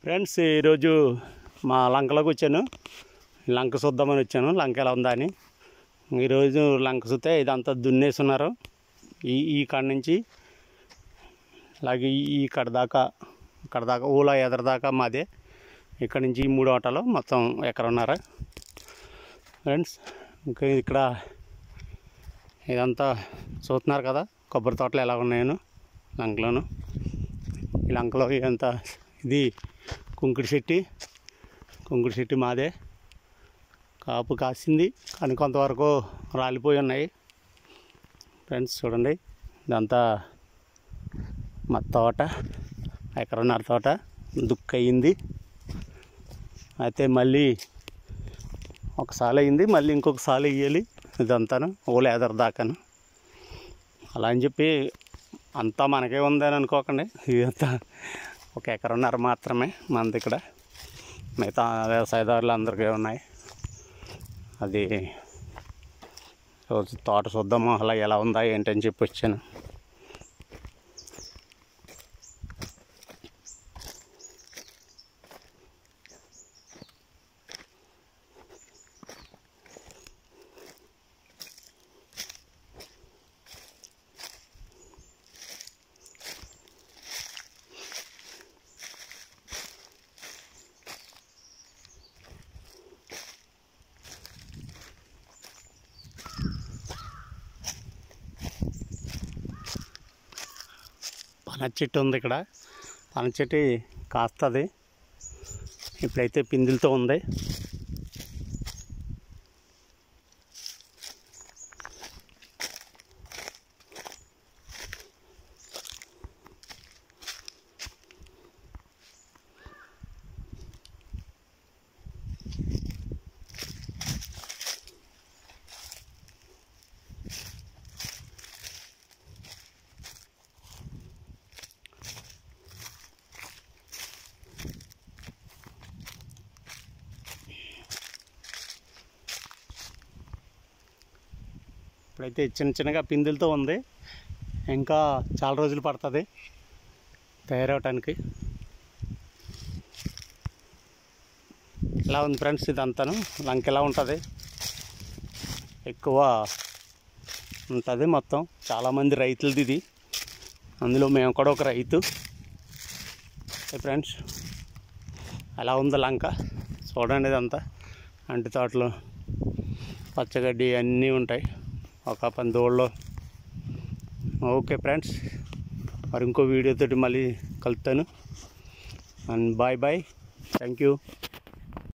Friends, ఈరోజు మా లంకలోకి వచ్చాను. లంక చూద్దామని వచ్చాను, లంక ఎలా ఉందా అని. ఈరోజు లంక చూస్తే ఇదంతా దున్నేస్తున్నారు. ఈ కాడ నుంచి అలాగే ఈ కడ దాకా ఊళ్ళో ఎదరదాకా మాదే. ఇక్కడ నుంచి 3 ఆటోలు మొత్తం ఎకరన్నర. ఫ్రెండ్స్, ఇంకా ఇక్కడ ఇదంతా చూస్తున్నారు కదా, కొబ్బరి తోటలు ఎలా ఉన్నాయో లంకలోను. ఈ లంకలో ఇదంతా ఇది కుంకుడి చెట్టు మాదే. కాపు కాసింది కానీ కొంతవరకు రాలిపోయి ఉన్నాయి. ఫ్రెండ్స్ చూడండి, ఇదంతా మా తోట, ఎకరన్నర తోట దుక్కు అయింది. అయితే మళ్ళీ ఒకసారి అయింది, మళ్ళీ ఇంకొకసారి వేయాలి. ఇదంతాను ఓలా ఎదరదాకాను. అలా అని చెప్పి అంతా మనకే ఉందని అనుకోకండి. ఇదంతా 1 ఎకరన్నర మాత్రమే మనది. ఇక్కడ మిగతా వ్యవసాయదారులు అందరికీ ఉన్నాయి. అది రోజు తోట చూద్దాము అలా ఎలా ఉందా ఏంటని చెప్పి వచ్చాను. పనస చెట్టు ఉంది ఇక్కడ. పనస చెట్టు కాస్తుంది, ఇప్పుడైతే పిందులతో ఉంది. ఇప్పుడైతే చిన్నగా పిందులతో ఉంది. ఇంకా చాలా రోజులు పడుతుంది తయారవటానికి. ఇలా ఉంది ఫ్రెండ్స్, ఇదంతాను లంక ఎలా ఉంటుంది, ఎక్కువ ఉంటుంది మొత్తం. చాలామంది రైతులది ఇది, అందులో మేము కూడా ఒక రైతు. ఫ్రెండ్స్, ఎలా ఉందో లంక చూడండి. ఇదంతా అంటి తోటలు, పచ్చగడ్డి అన్నీ ఉంటాయి ఒక పందోళ్ళలో. ఓకే ఫ్రెండ్స్, మరి ఇంకో వీడియోతోటి మళ్ళీ కలుపుతాను. And bye. Thank you.